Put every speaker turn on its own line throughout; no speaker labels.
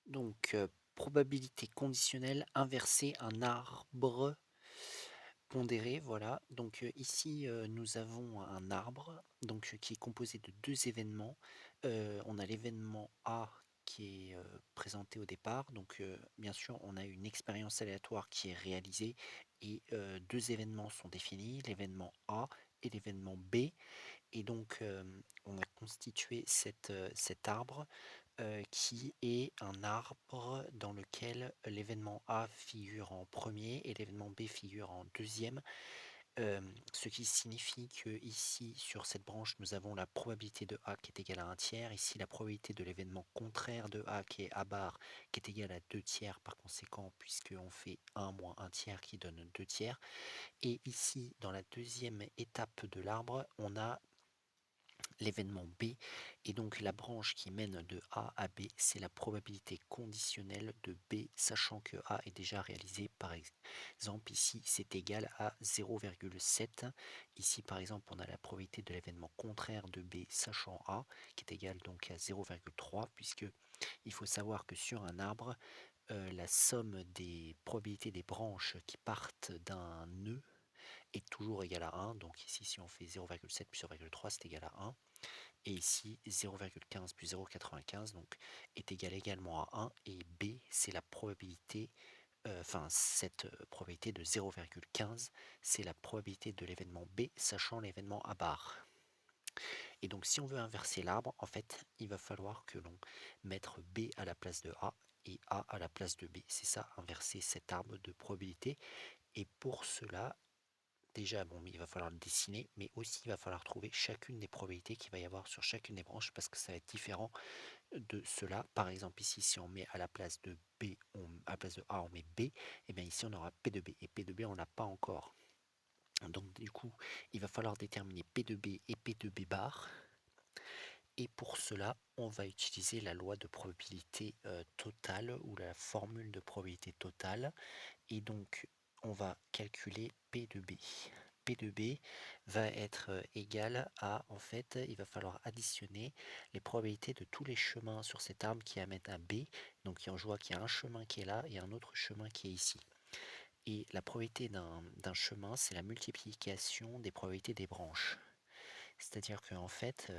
Donc, probabilité conditionnelle inversée, un arbre pondéré, voilà. Donc, ici, nous avons un arbre donc, qui est composé de deux événements. On a l'événement A qui est présenté au départ. Donc, bien sûr, on a une expérience aléatoire qui est réalisée et deux événements sont définis, l'événement A et l'événement B. Et donc, on a constitué cet arbre qui est un arbre dans lequel l'événement A figure en premier et l'événement B figure en deuxième, ce qui signifie que ici, sur cette branche, nous avons la probabilité de A qui est égale à un tiers, ici la probabilité de l'événement contraire de A qui est A bar qui est égal à 2 tiers par conséquent, puisqu'on fait 1 moins 1 tiers qui donne 2 tiers. Et ici, dans la deuxième étape de l'arbre, on a l'événement B, et donc la branche qui mène de A à B, c'est la probabilité conditionnelle de B, sachant que A est déjà réalisé. Par exemple, ici, c'est égal à 0,7. Ici, par exemple, on a la probabilité de l'événement contraire de B, sachant A, qui est égal donc à 0,3, puisque il faut savoir que sur un arbre, la somme des probabilités des branches qui partent d'un nœud est toujours égale à 1. Donc ici, si on fait 0,7 plus 0,3, c'est égal à 1. Et ici, 0,15 plus 0,95 donc, est égal également à 1. Et B, c'est la probabilité, cette probabilité de 0,15, c'est la probabilité de l'événement B, sachant l'événement A bar. Et donc, si on veut inverser l'arbre, en fait, il va falloir que l'on mette B à la place de A et A à la place de B. C'est ça, inverser cet arbre de probabilité. Et pour cela, déjà, bon, il va falloir le dessiner, mais aussi il va falloir trouver chacune des probabilités qu'il va y avoir sur chacune des branches parce que ça va être différent de cela. Par exemple, ici, si on met à la place de B, à la place de A, on met B, et bien ici on aura P de B, et P de B on l'a pas encore. Donc du coup, il va falloir déterminer P de B et P de B bar, et pour cela, on va utiliser la loi de probabilité totale ou la formule de probabilité totale, et donc on va calculer P de B. P de B va être égal à, en fait, il va falloir additionner les probabilités de tous les chemins sur cet arbre qui amènent à B. Donc on voit qu'il y a un chemin qui est là et un autre chemin qui est ici. Et la probabilité d'un chemin, c'est la multiplication des probabilités des branches. C'est-à-dire que en fait,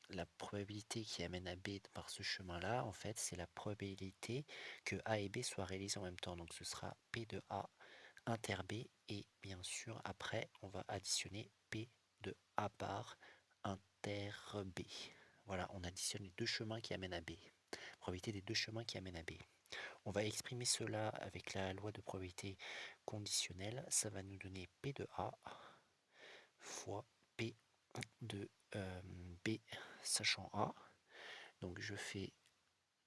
la probabilité qui amène à B par ce chemin-là, en fait, c'est la probabilité que A et B soient réalisés en même temps. Donc ce sera P de A inter B, et bien sûr après on va additionner P de A bar inter B. Voilà, on additionne les deux chemins qui amènent à B. Probabilité des deux chemins qui amènent à B. On va exprimer cela avec la loi de probabilité conditionnelle. Ça va nous donner P de A fois P de B sachant A. Donc je fais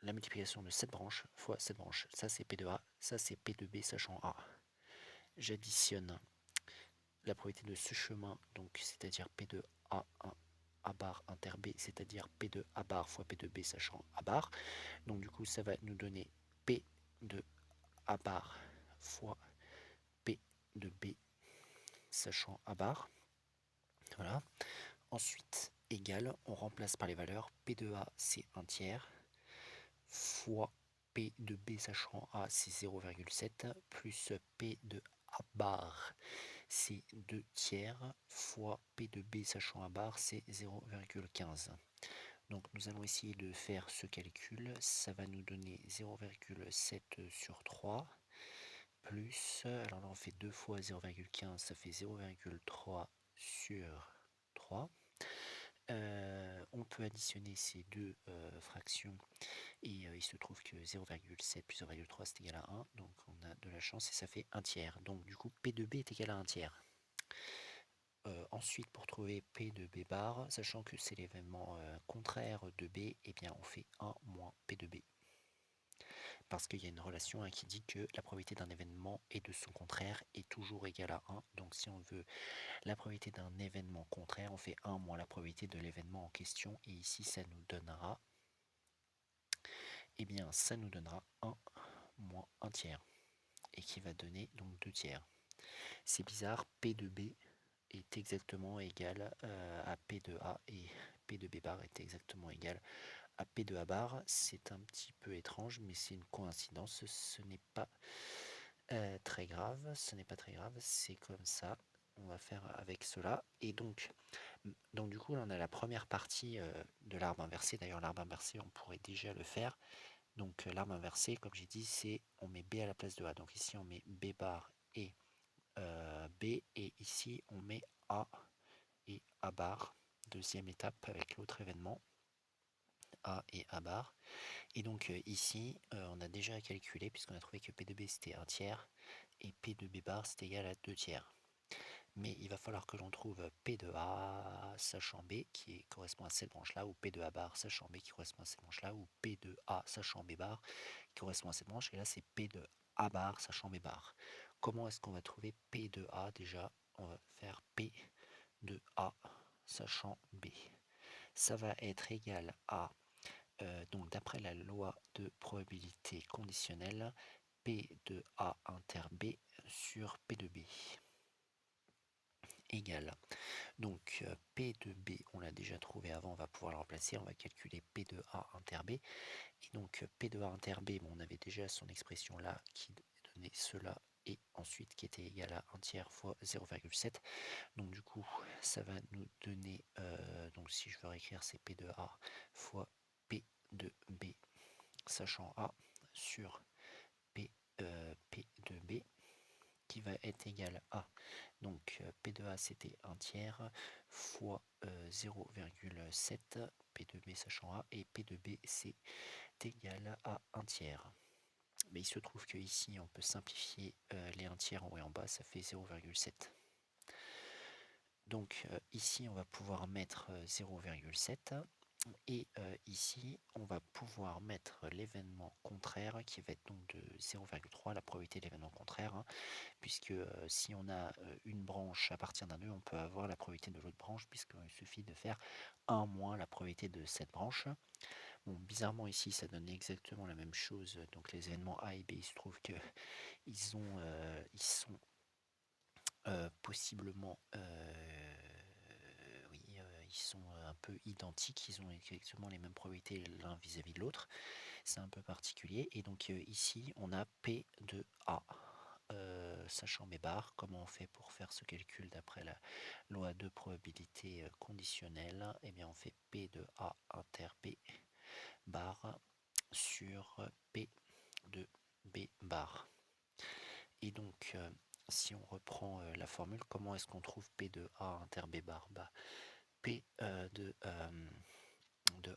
la multiplication de cette branche fois cette branche. Ça c'est P de A, ça c'est P de B sachant A. J'additionne la probabilité de ce chemin, donc c'est-à-dire P de A1 A bar inter B, c'est-à-dire P de A bar fois P de B sachant A bar. Donc du coup ça va nous donner P de A bar fois P de B sachant A bar. Voilà. Ensuite, égal, on remplace par les valeurs. P de A c'est 1 tiers fois P de B sachant A c'est 0,7 plus P de A bar c'est 2 tiers fois P de B sachant A bar c'est 0,15. Donc nous allons essayer de faire ce calcul. Ça va nous donner 0,7 sur 3 plus, alors là on fait 2 fois 0,15, ça fait 0,3 sur 3. On peut additionner ces deux fractions et il se trouve que 0,7 plus 0,3 c'est égal à 1, donc on a de la chance et ça fait 1 tiers. Donc du coup P de B est égal à 1 tiers. Ensuite, pour trouver P de B bar, sachant que c'est l'événement contraire de B, eh bien on fait 1 moins P de B. Parce qu'il y a une relation qui dit que la probabilité d'un événement et de son contraire est toujours égale à 1. Donc si on veut la probabilité d'un événement contraire, on fait 1 moins la probabilité de l'événement en question. Et ici, ça nous donnera, eh bien ça nous donnera 1 moins 1 tiers. Et qui va donner donc 2 tiers. C'est bizarre, P de B est exactement égal à P de A et P de B bar est exactement égal à P de A bar, c'est un petit peu étrange, mais c'est une coïncidence, ce n'est pas très grave, ce n'est pas très grave, c'est comme ça, on va faire avec cela, et donc du coup là on a la première partie de l'arbre inversé, d'ailleurs l'arbre inversé on pourrait déjà le faire, donc l'arbre inversé comme j'ai dit c'est on met B à la place de A, donc ici on met B bar et B, et ici on met A et A bar, deuxième étape avec l'autre événement, A et A bar. Et donc ici, on a déjà calculé, puisqu'on a trouvé que P de B c'était 1 tiers, et P de B bar c'est égal à 2 tiers. Mais il va falloir que l'on trouve P de A sachant B qui correspond à cette branche-là, ou P de A bar sachant B qui correspond à cette branche-là, ou P de A sachant B bar qui correspond à cette branche, et là c'est P de A bar sachant B bar. Comment est-ce qu'on va trouver P de A déjà? On va faire P de A sachant B. Ça va être égal à, donc d'après la loi de probabilité conditionnelle, P de A inter B sur P de B égale. Donc P de B, on l'a déjà trouvé avant, on va pouvoir le remplacer, on va calculer P de A inter B. Et donc P de A inter B, bon, on avait déjà son expression là qui donnait cela, et ensuite qui était égal à 1 tiers fois 0,7. Donc du coup, ça va nous donner, donc si je veux réécrire, c'est P de A fois P de B, sachant A, sur P de B, qui va être égal à, donc P de A c'était 1 tiers, fois 0,7, P de B sachant A, et P de B c'est égal à 1 tiers. Mais il se trouve que ici on peut simplifier les 1 tiers en haut et en bas, ça fait 0,7. Donc ici on va pouvoir mettre 0,7, et ici on va pouvoir mettre l'événement contraire qui va être donc de 0,3, la probabilité de l'événement contraire, hein, puisque si on a une branche à partir d'un nœud, on peut avoir la probabilité de l'autre branche, puisqu'il suffit de faire 1 moins la probabilité de cette branche. Bon, bizarrement ici ça donne exactement la même chose, donc les événements A et B, il se trouve que ils sont possiblement, oui, ils sont un peu identiques, ils ont exactement les mêmes probabilités l'un vis-à-vis de l'autre, c'est un peu particulier. Et donc ici on a P de A, sachant mes barres. Comment on fait pour faire ce calcul d'après la loi de probabilité conditionnelle? Eh bien on fait P de A inter B bar sur P de B bar. Et donc, si on reprend la formule, comment est-ce qu'on trouve P de A inter B bar? Bah, P de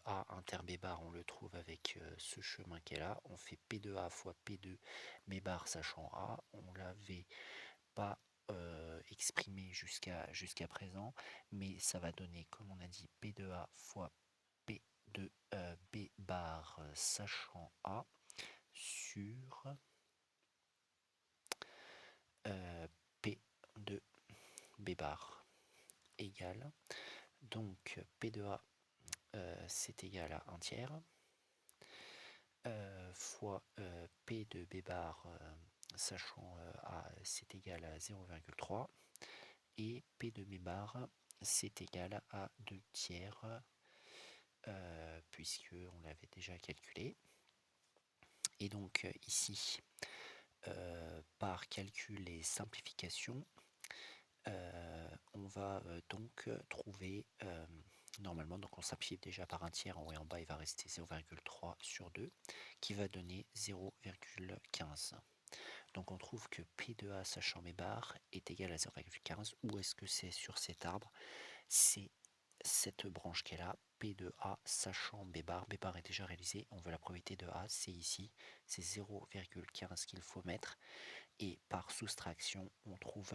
A inter B bar, on le trouve avec ce chemin qui est là. On fait P de A fois P de B bar sachant A. On l'avait pas exprimé jusqu'à présent, mais ça va donner, comme on a dit, P de A fois P de B bar sachant A sur P de B bar égale, donc P de A c'est égal à 1 tiers, fois P de B bar sachant A c'est égal à 0,3, et P de B bar c'est égal à 2 tiers, puisque on l'avait déjà calculé. Et donc ici, par calcul et simplification, on va donc trouver, normalement, donc on simplifie déjà par un tiers en haut et en bas, il va rester 0,3 sur 2, qui va donner 0,15. Donc on trouve que P de A sachant mes barres est égal à 0,15. Où est-ce que c'est sur cet arbre? C'est cette branche qui est là, P de A sachant B bar. B bar est déjà réalisé, on veut la probabilité de A, c'est ici, c'est 0,15 qu'il faut mettre, et par soustraction, on trouve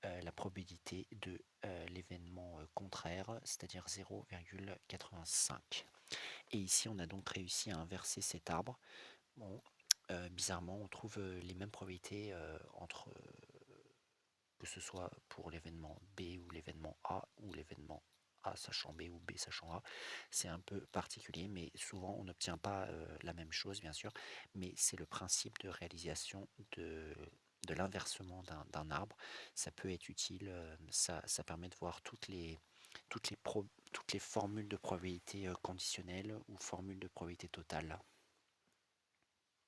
la probabilité de l'événement contraire, c'est-à-dire 0,85. Et ici, on a donc réussi à inverser cet arbre. Bon, bizarrement, on trouve les mêmes probabilités entre, que ce soit pour l'événement B ou l'événement A, ou l'événement A sachant B ou B sachant A. C'est un peu particulier, mais souvent on n'obtient pas la même chose, bien sûr, mais c'est le principe de réalisation de l'inversement d'un arbre. Ça peut être utile, ça permet de voir toutes les toutes les formules de probabilité conditionnelle ou formules de probabilité totale.